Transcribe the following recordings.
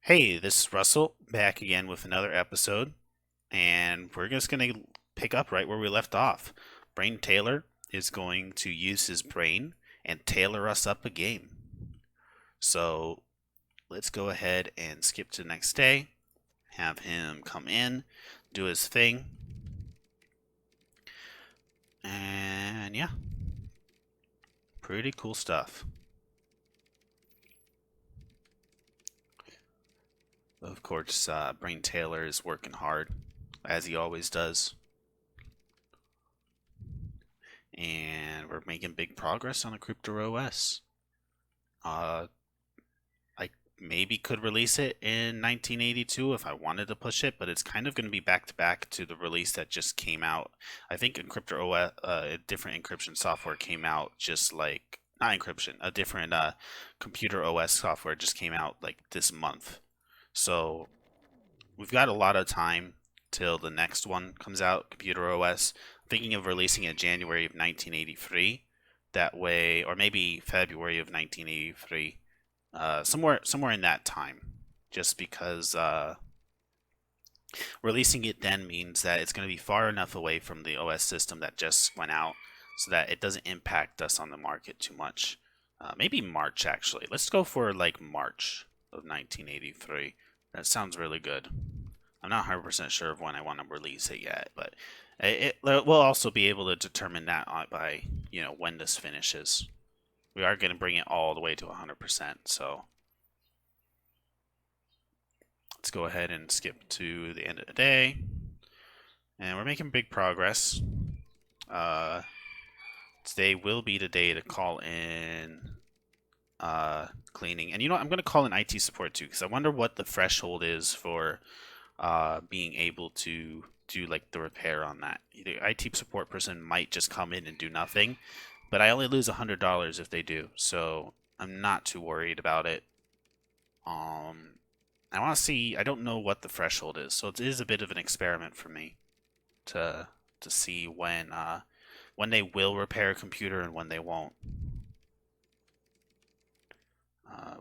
Hey, this is Russell back again with another episode, and we're just going to pick up right where we left off. Brain Taylor is going to use his brain and tailor us up a game. So let's go ahead and skip to the next day, have him come in, do his thing, and yeah, pretty cool stuff. Of course, Brain Taylor is working hard, as he always does. And we're making big progress on Encryptor OS. Uh, I maybe could release it in 1982 if I wanted to push it, but it's kind of going to be back to back to the release that just came out. I think Encryptor OS, a different encryption software came out just like not encryption, a different computer OS software just came out like this month. So we've got a lot of time till the next one comes out, Computer OS. I'm thinking of releasing it January of 1983. That way, or maybe February of 1983, somewhere in that time. Just because releasing it then means that it's going to be far enough away from the OS system that just went out, so that it doesn't impact us on the market too much. Maybe March actually. Let's go for like March of 1983. That sounds really good. I'm not 100% sure of when I want to release it yet, but we'll also be able to determine that by when this finishes. We are going to bring it all the way to 100%, so let's go ahead and skip to the end of the day. And we're making big progress. Uh, Today will be the day to call in cleaning. And I'm going to call in IT support too, because I wonder what the threshold is for being able to do like the repair on that. The IT support person might just come in and do nothing, but I only lose $100 if they do, so I'm not too worried about it. I want to see. I don't know what the threshold is, so it is a bit of an experiment for me to see when they will repair a computer and when they won't.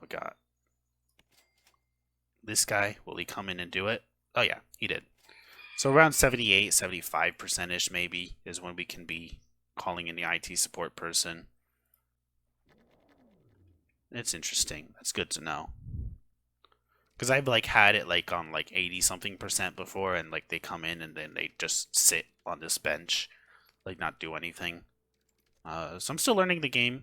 We got this guy. Will he come in and do it? Oh yeah, he did. So around 78, 75% ish maybe is when we can be calling in the IT support person. It's interesting. That's good to know. Because I've like had it like on like 80 something percent before, and like they come in and then they just sit on this bench, like not do anything. So I'm still learning the game.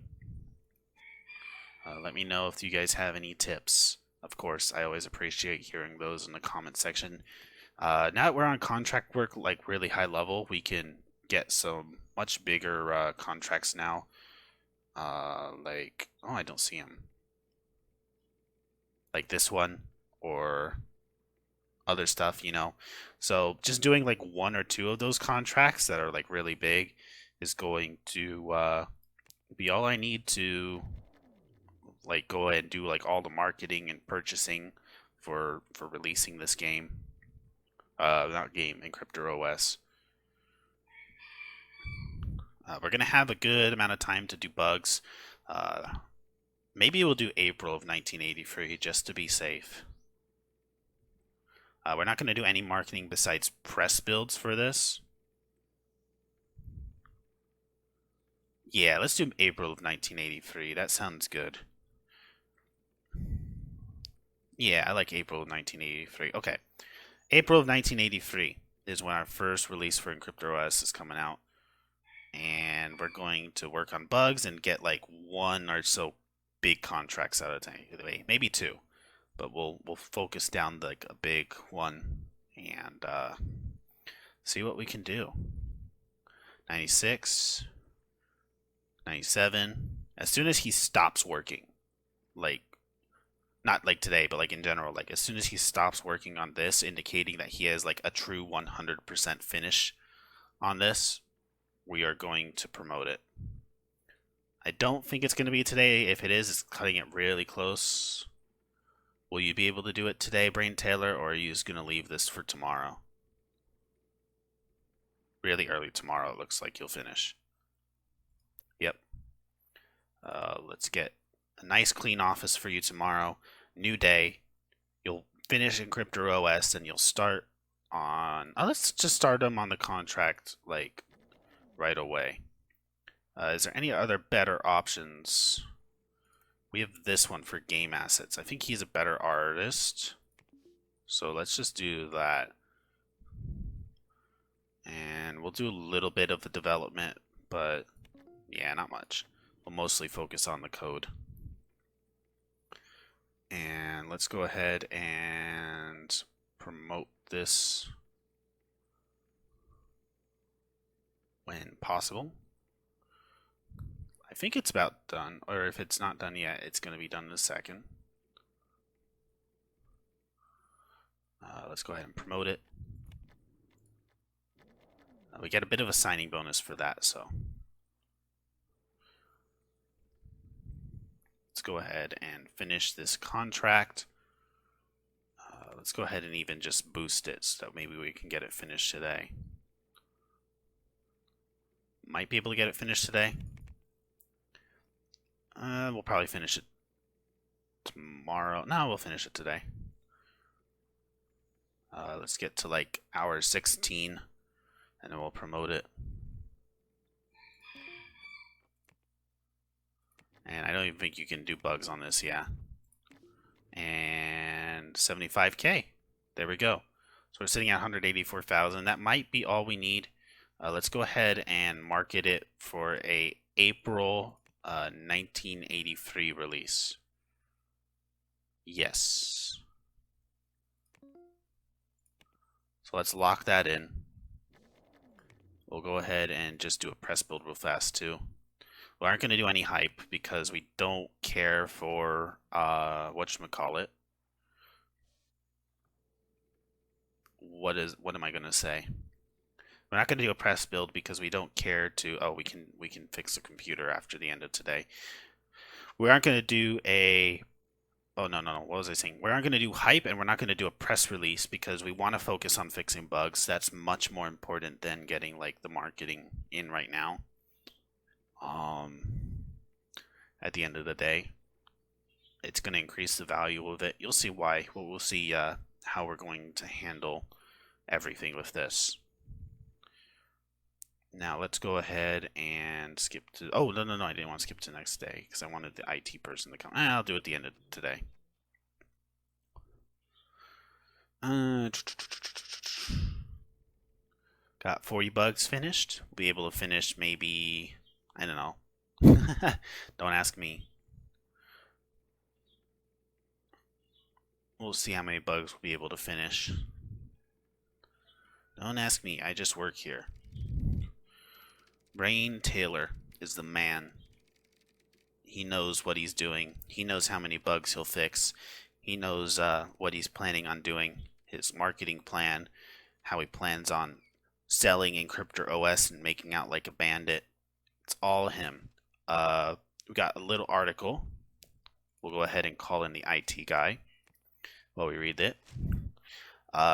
Let me know if you guys have any tips. Of course, I always appreciate hearing those in the comment section. Now that we're on contract work, like really high level, we can get some much bigger contracts now. Like, oh, I don't see them. Like this one or other stuff. So just doing like one or two of those contracts that are like really big is going to be all I need to like go ahead and do like all the marketing and purchasing for releasing this game. Not game, Encryptor OS. We're gonna have a good amount of time to do bugs. Uh, Maybe we'll do April of 1983 just to be safe. We're not gonna do any marketing besides press builds for this. Yeah, let's do April of 1983. That sounds good. Yeah, I like April of 1983. Okay. April of 1983 is when our first release for Encryptor OS is coming out. And we're going to work on bugs and get like one or so big contracts out of the way, maybe two, but we'll focus down like a big one and see what we can do. 96, 97. As soon as he stops working, like not like today, but like in general, like as soon as he stops working on this, indicating that he has like a true 100% finish on this, we are going to promote it. I don't think it's going to be today. If it is, it's cutting it really close. Will you be able to do it today, Brain Taylor, or are you just going to leave this for tomorrow? Really early tomorrow, it looks like you'll finish. Yep. Let's get a nice clean office for you tomorrow. New day. You'll finish Encryptor OS, and you'll start on. Let's just start them on the contract like right away. Is there any other better options? We have this one for game assets. I think he's a better artist. So let's just do that. And we'll do a little bit of the development, but yeah, not much. We'll mostly focus on the code. And let's go ahead and promote this when possible. I think it's about done, or if it's not done yet, it's going to be done in a second. Let's go ahead and promote it. We get a bit of a signing bonus for that, so let's go ahead and finish this contract. Let's go ahead and even just boost it so that maybe we can get it finished today. Might be able to get it finished today. We'll probably finish it tomorrow. No, we'll finish it today. Let's get to like hour 16 and then we'll promote it. And I don't even think you can do bugs on this, yeah. And 75K. There we go. So we're sitting at 184,000. That might be all we need. Let's go ahead and market it for a April 1983 release. Yes. So let's lock that in. We'll go ahead and just do a press build real fast too. We aren't going to do any hype because we don't care for whatchamacallit. What am I going to say? We're not going to do a press build because we don't care to. Oh, we can fix the computer after the end of today. We aren't going to do a. Oh no. What was I saying? We aren't going to do hype, and we're not going to do a press release because we want to focus on fixing bugs. That's much more important than getting like the marketing in right now. At the end of the day, it's going to increase the value of it. You'll see why. Well, we'll see how we're going to handle everything with this. Now let's go ahead and skip to. Oh no! I didn't want to skip to the next day because I wanted the IT person to come. I'll do it at the end of today. Got 40 bugs finished. We'll be able to finish maybe. I don't know. Don't ask me. We'll see how many bugs we'll be able to finish. Don't ask me. I just work here. Brain Taylor is the man. He knows what he's doing. He knows how many bugs he'll fix. He knows what he's planning on doing. His marketing plan. How he plans on selling Encryptor OS and making out like a bandit. It's all him. We got a little article. We'll go ahead and call in the IT guy while we read it.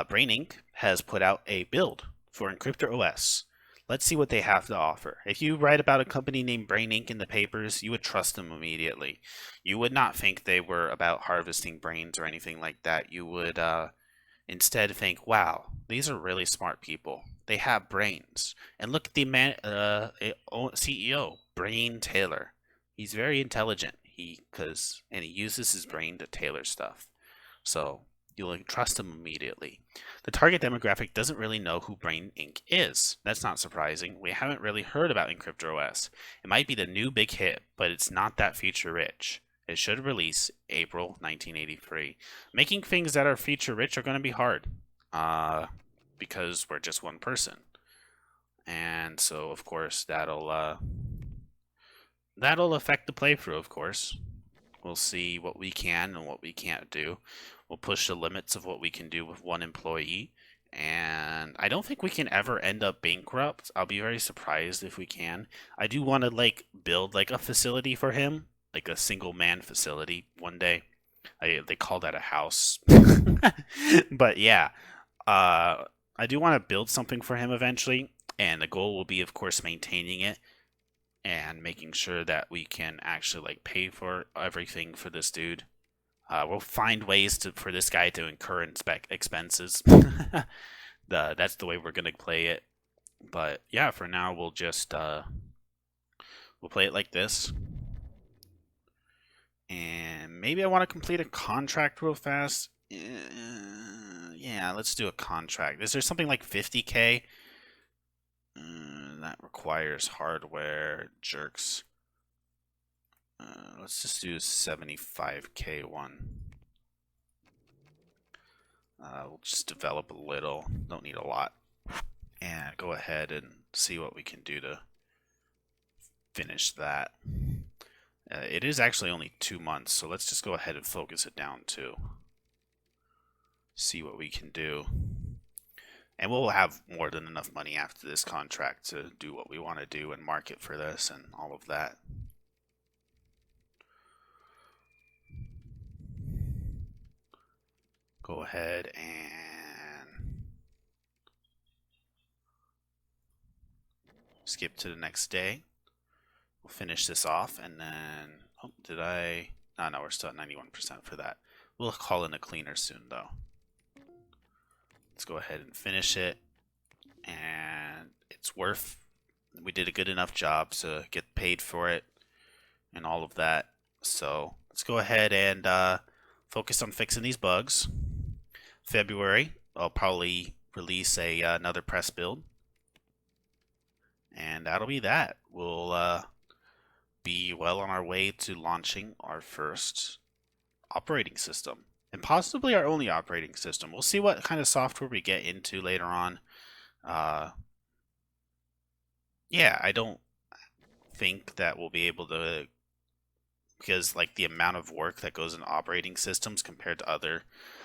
Brain Inc. has put out a build for Encryptor OS. Let's see what they have to offer. If you write about a company named Brain Inc. in the papers, you would trust them immediately. You would not think they were about harvesting brains or anything like that. You would instead think, wow, these are really smart people. They have brains. And look at the CEO, Brain Taylor. He's very intelligent. He uses his brain to tailor stuff. So you'll trust him immediately. The target demographic doesn't really know who Brain Inc. is. That's not surprising. We haven't really heard about Encryptor OS. It might be the new big hit, but it's not that feature-rich. It should release April 1983. Making things that are feature-rich are going to be hard because we're just one person. And so, of course, that'll affect the playthrough, of course. We'll see what we can and what we can't do. We'll push the limits of what we can do with one employee. And I don't think we can ever end up bankrupt. I'll be very surprised if we can. I do want to build a facility for him, like a single man facility one day. They call that a house. But yeah, I do want to build something for him eventually. And the goal will be, of course, maintaining it and making sure that we can actually pay for everything for this dude. We'll find ways for this guy to incur expenses. That's the way we're gonna play it. But yeah, for now we'll just we'll play it like this. And maybe I want to complete a contract real fast. Yeah, let's do a contract. Is there something like 50K? That requires hardware jerks. Let's just do 75K one. We'll just develop a little. Don't need a lot. And go ahead and see what we can do to finish that. It is actually only 2 months, so let's just go ahead and focus it down to see what we can do. And we'll have more than enough money after this contract to do what we want to do and market for this and all of that. Go ahead and skip to the next day. We'll finish this off and then, oh, did I? No, we're still at 91% for that. We'll call in a cleaner soon though. Let's go ahead and finish it. And it's worth, we did a good enough job to get paid for it and all of that. So let's go ahead and focus on fixing these bugs. February, I'll probably release another press build. And that'll be that. We'll be well on our way to launching our first operating system. And possibly our only operating system. We'll see what kind of software we get into later on. Yeah, I don't think that we'll be able to, because like the amount of work that goes in operating systems compared to other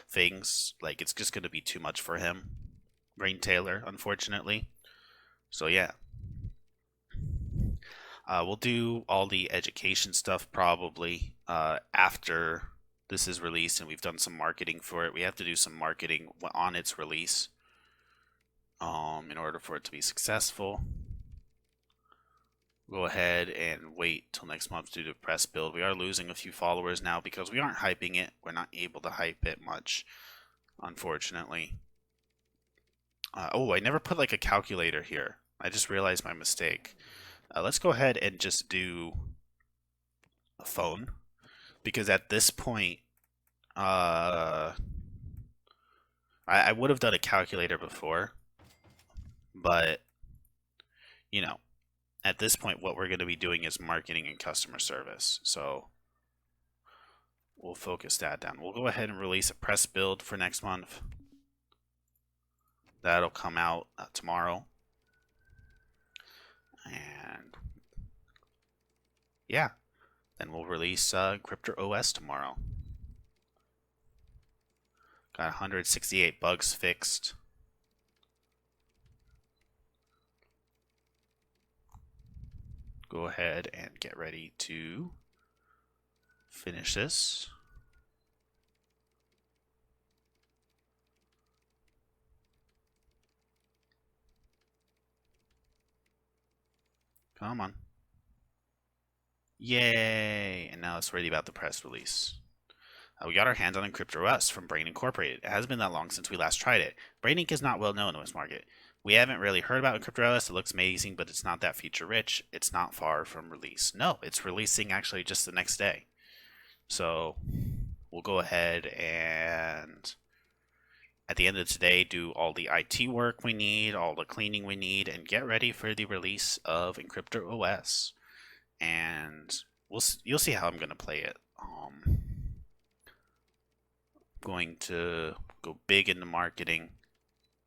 things, like it's just going to be too much for him, Rain Taylor, unfortunately. So yeah. We'll do all the education stuff probably after this is released and we've done some marketing for it. We have to do some marketing on its release in order for it to be successful. Go ahead and wait till next month to do the press build. We are losing a few followers now because we aren't hyping it. We're not able to hype it much, unfortunately. Oh, I never put like a calculator here. I just realized my mistake. Let's go ahead and just do a phone, because at this point, I would have done a calculator before, but you know, at this point, what we're going to be doing is marketing and customer service. So we'll focus that down. We'll go ahead and release a press build for next month. That'll come out tomorrow. And yeah, then we'll release Encryptor OS tomorrow. Got 168 bugs fixed. Go ahead and get ready to finish this. Come on. Yay! And now let's ready about the press release. We got our hands on Encryptor OS from Brain Incorporated. It hasn't been that long since we last tried it. Brain Inc. is not well known in this market. We haven't really heard about Encryptor OS. It looks amazing, but it's not that feature rich. It's not far from release. No, it's releasing actually just the next day. So we'll go ahead and at the end of today do all the IT work we need, all the cleaning we need, and get ready for the release of Encryptor OS. And you'll see how I'm going to play it. Going to go big into marketing,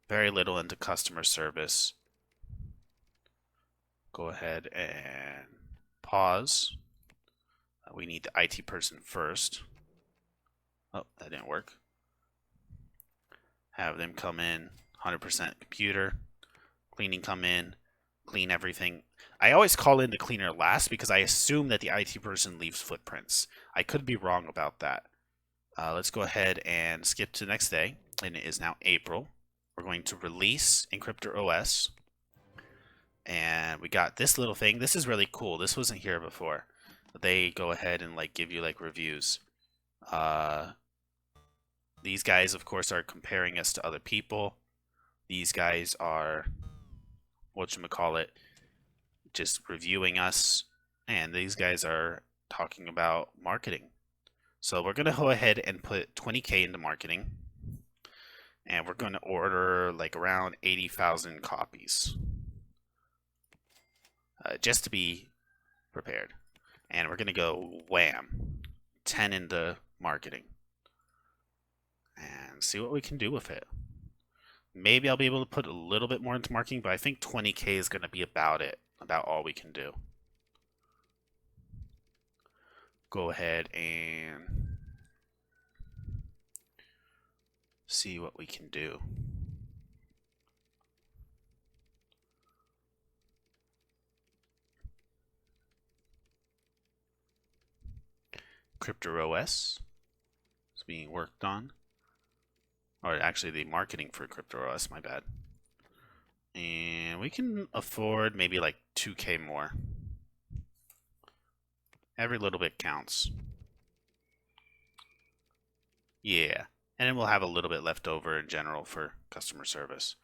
very little into customer service. Go ahead and pause. We need the IT person first. Oh, that didn't work. Have them come in, 100% computer. Cleaning come in, clean everything. I always call in the cleaner last because I assume that the IT person leaves footprints. I could be wrong about that. Let's go ahead and skip to the next day, and it is now April. We're going to release Encryptor OS, and we got this little thing. This is really cool. This wasn't here before. They go ahead and like give you like reviews. These guys, of course, are comparing us to other people. These guys are, whatchamacallit, just reviewing us. And these guys are talking about marketing. So we're going to go ahead and put 20K into marketing. And we're going to order like around 80,000 copies. Just to be prepared. And we're going to go wham, 10 into marketing. And see what we can do with it. Maybe I'll be able to put a little bit more into marketing, but I think 20K is going to be about it. About all we can do. Go ahead and see what we can do. Encryptor OS is being worked on. Or actually the marketing for Encryptor OS, my bad. And we can afford maybe like 2K more. Every little bit counts. Yeah. And then we'll have a little bit left over in general for customer service.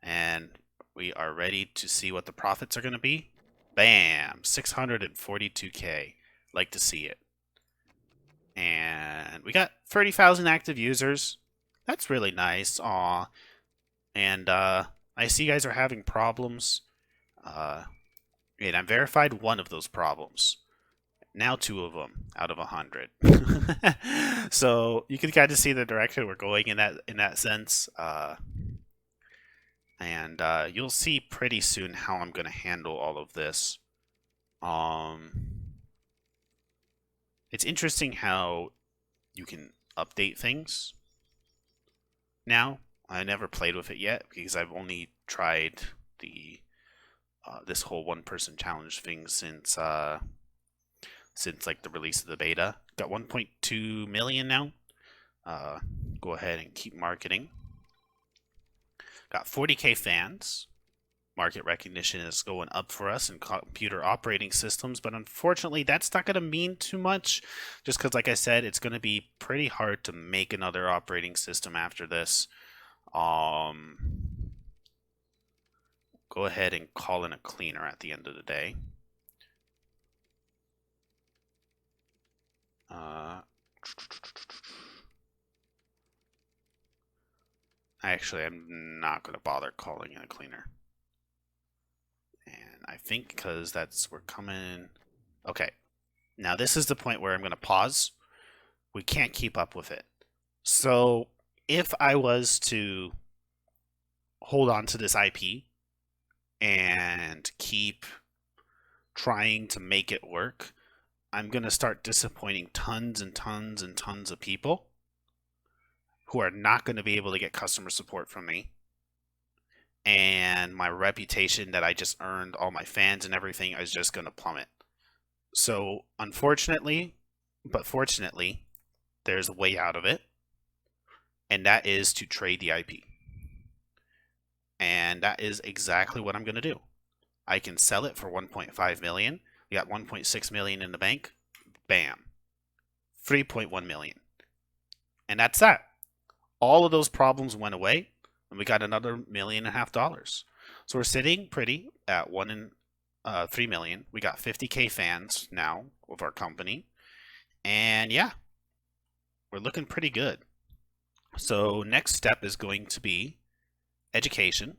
And we are ready to see what the profits are going to be. Bam! 642K. Like to see it. And we got 30,000 active users. That's really nice. Aw. And I see you guys are having problems. And I verified one of those problems. Now 2 of them out of 100. So you can kind of see the direction we're going in that sense. And you'll see pretty soon how I'm going to handle all of this. It's interesting how you can update things now. I never played with it yet because I've only tried the this whole one-person challenge thing since like the release of the beta. Got 1.2 million now. Go ahead and keep marketing. Got 40K fans. Market recognition is going up for us in computer operating systems, but unfortunately that's not going to mean too much just because, like I said, it's going to be pretty hard to make another operating system after this. Go ahead and call in a cleaner at the end of the day. Actually, I'm not going to bother calling in a cleaner. And I think because we're coming. Okay. Now this is the point where I'm going to pause. We can't keep up with it. So if I was to hold on to this IP and keep trying to make it work, I'm going to start disappointing tons and tons and tons of people who are not going to be able to get customer support from me. And my reputation that I just earned, all my fans and everything, is just going to plummet. So unfortunately, but fortunately, there's a way out of it. And that is to trade the IP. And that is exactly what I'm going to do. I can sell it for 1.5 million. We got 1.6 million in the bank. Bam. 3.1 million. And that's that. All of those problems went away, and we got another $1.5 million. So we're sitting pretty at 3 million. We got 50K fans now of our company. And yeah, we're looking pretty good. So next step is going to be education.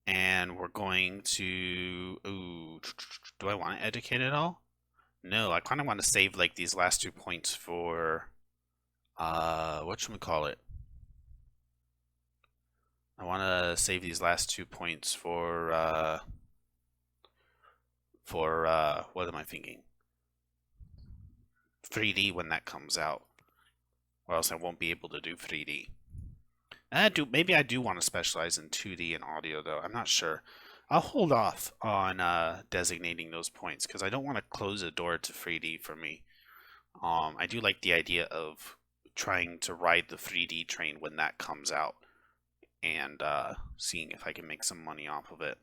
And we're going to, do I want to educate at all? No, I kind of want to save like these last 2 points for, whatchamacallit? I want to save these last 2 points for what am I thinking? 3D when that comes out. Or else I won't be able to do 3D. Maybe I do want to specialize in 2D and audio, though. I'm not sure. I'll hold off on designating those points because I don't want to close the door to 3D for me. I do like the idea of trying to ride the 3D train when that comes out and seeing if I can make some money off of it.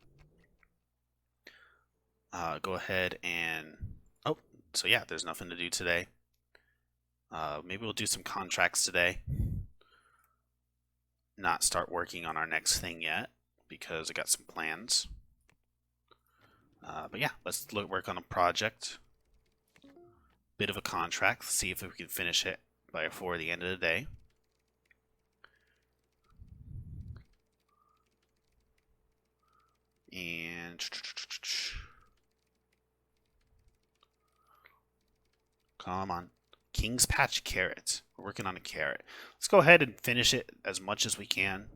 Go ahead and... Oh, so yeah, there's nothing to do today. Maybe we'll do some contracts today. Not start working on our next thing yet because I got some plans. But yeah, let's work on a project. Bit of a contract. See if we can finish it before the end of the day. And come on. King's Patch carrot. We're working on a carrot. Let's go ahead and finish it as much as we can.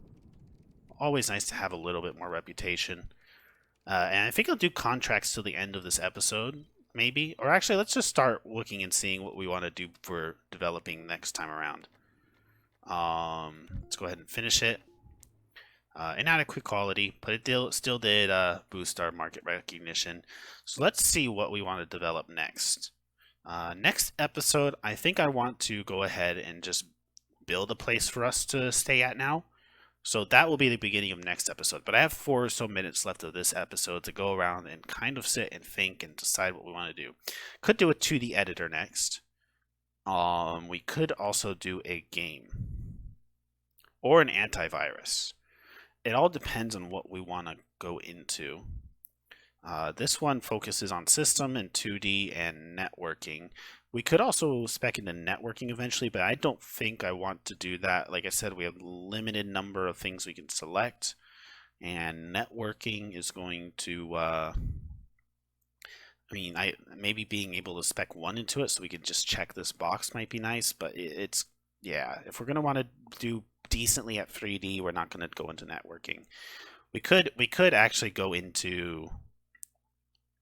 Always nice to have a little bit more reputation. And I think I'll do contracts till the end of this episode, maybe. Or actually, let's just start looking and seeing what we want to do for developing next time around. Let's go ahead and finish it. Inadequate quality, but it still did boost our market recognition. So let's see what we want to develop next. Next episode, I think I want to go ahead and just build a place for us to stay at now. So that will be the beginning of next episode. But I have 4 or so minutes left of this episode to go around and kind of sit and think and decide what we want to do. Could do a 2D editor next. We could also do a game or an antivirus. It all depends on what we want to go into. This one focuses on system and 2D and networking. We could also spec into networking eventually, but I don't think I want to do that. Like I said, we have a limited number of things we can select, and networking is going to, maybe being able to spec 1 into it so we can just check this box might be nice, but yeah, if we're going to want to do decently at 3D, we're not going to go into networking. We could actually go into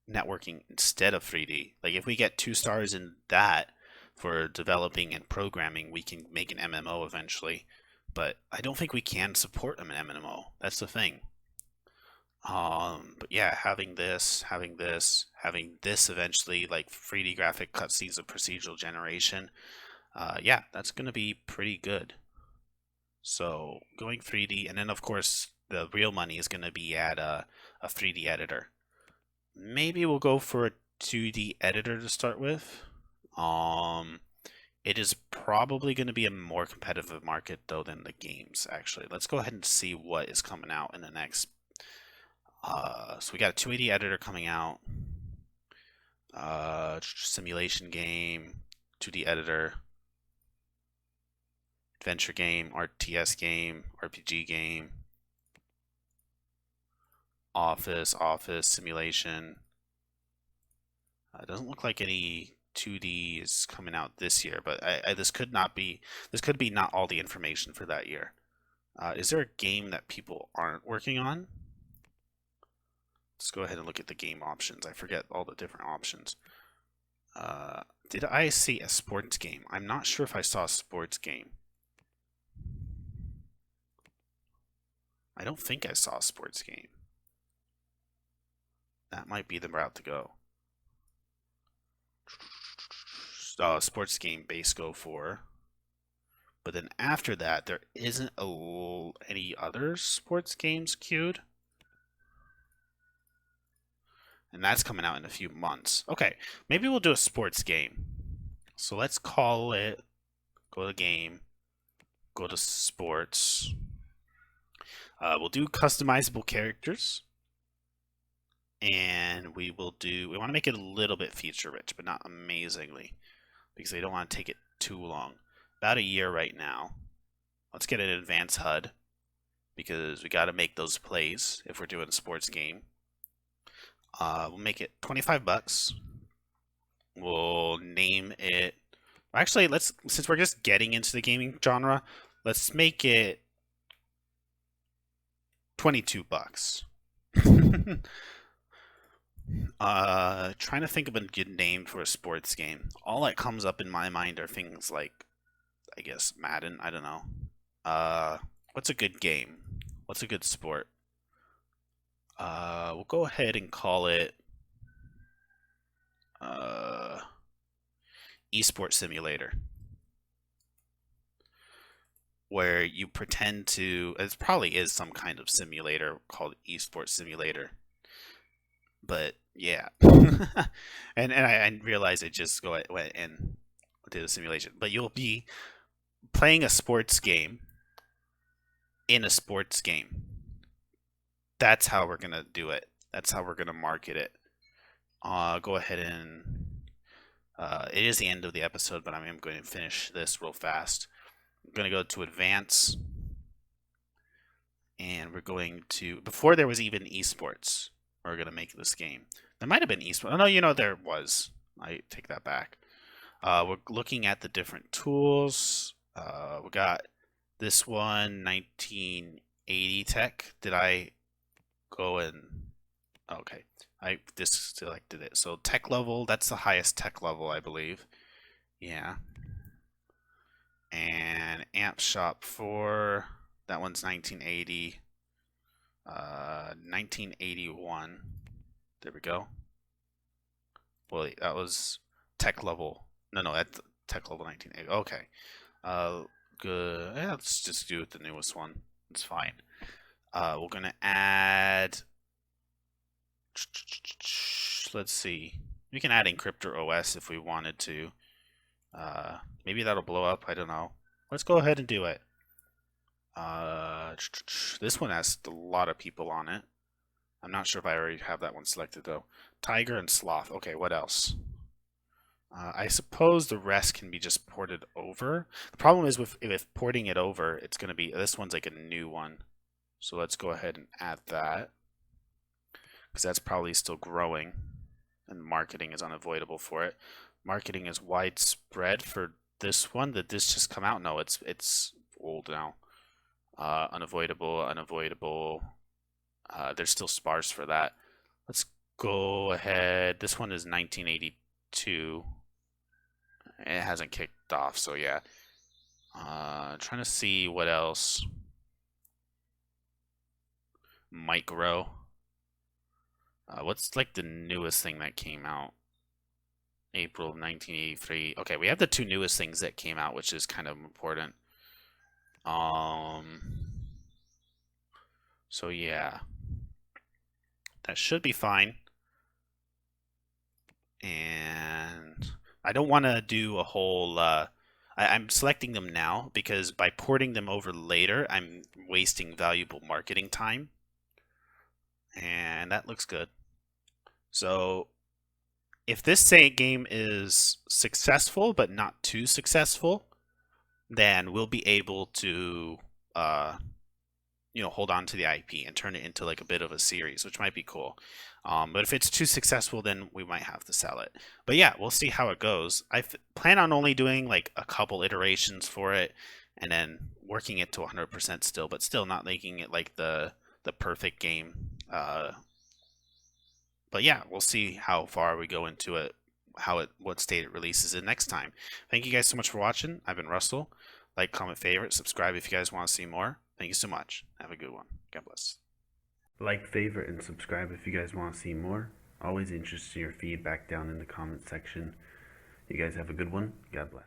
networking instead of 3D. Like if we get 2 stars in that for developing and programming, we can make an MMO eventually. But I don't think we can support an MMO. That's the thing. But yeah, having this eventually, like 3D graphic cutscenes of procedural generation, yeah, that's gonna be pretty good. So going 3D, and then of course the real money is gonna be at a 3D editor. Maybe we'll go for a 2D editor to start with. It is probably going to be a more competitive market though than the games. Actually, let's go ahead and see what is coming out in the next. So we got a 280 editor coming out. Simulation game, 2D editor, adventure game, RTS game, RPG game. Office, simulation. It doesn't look like any 2D is coming out this year, but this could be not all the information for that year. Is there a game that people aren't working on? Let's go ahead and look at the game options. I forget all the different options. Did I see a sports game? I'm not sure if I saw a sports game. I don't think I saw a sports game. That might be the route to go. Sports game base go for. But then after that, there isn't any other sports games queued. And that's coming out in a few months. Okay, maybe we'll do a sports game. So let's call it, go to game, go to sports. We'll do customizable characters. And we want to make it a little bit feature rich, but not amazingly, because they don't want to take it too long. About a year right now. Let's get an advanced HUD, because we got to make those plays if we're doing a sports game. We'll make it $25. We'll name it. Actually, since we're just getting into the gaming genre, let's make it $22. Trying to think of a good name for a sports game. All that comes up in my mind are things like, I guess, Madden. I don't know. What's a good game? What's a good sport? We'll go ahead and call it Esports Simulator, where you pretend to. It probably is some kind of simulator called Esports Simulator. But yeah, and I realized I just went and quantitative simulation, but you'll be playing a sports game in a sports game. That's how we're gonna do it. That's how we're gonna market it. Go ahead and it is the end of the episode, but I'm going to finish this real fast. I'm going to go to advance, and we're going to, before there was even esports, we're going to make this game. There might have been esports. Oh, no, there was. I take that back. We're looking at the different tools. We got this one, 1980 tech. Did I go and... Okay. I just selected it. So tech level, that's the highest tech level, I believe. Yeah. And amp shop 4, that one's 1980. 1981. There we go. Well, that was tech level. No, that's tech level 1980. Okay. Good. Yeah, let's just do it the newest one. It's fine. We're gonna add... Let's see. We can add Encryptor OS if we wanted to. Maybe that'll blow up. I don't know. Let's go ahead and do it. This one has a lot of people on it. I'm not sure if I already have that one selected though. Tiger and Sloth. Okay, what else? I suppose the rest can be just ported over. The problem is with porting it over, it's going to be, this one's like a new one. So let's go ahead and add that, because that's probably still growing, and marketing is unavoidable for it. Marketing is widespread for this one. Did this just come out? No, it's old now. Unavoidable. There's still sparse for that. Let's go ahead. This one is 1982. It hasn't kicked off, so yeah. Trying to see what else might grow. What's like the newest thing that came out? April of 1983. Okay, we have the two newest things that came out, which is kind of important. So yeah, that should be fine. And I don't want to do a whole. I'm selecting them now because by porting them over later, I'm wasting valuable marketing time. And that looks good. So if this game is successful but not too successful, then we'll be able to hold on to the IP and turn it into like a bit of a series, which might be cool. But if it's too successful, then we might have to sell it. But yeah, we'll see how it goes. I plan on only doing like a couple iterations for it and then working it to 100% still, but still not making it like the perfect game. But yeah, we'll see how far we go into it, what state it releases in next time. Thank you guys so much for watching. I've been Russell. Like, comment, favorite, subscribe if you guys want to see more. Thank you so much. Have a good one. God bless. Like, favorite, and subscribe if you guys want to see more. Always interested in your feedback down in the comment section. You guys have a good one. God bless.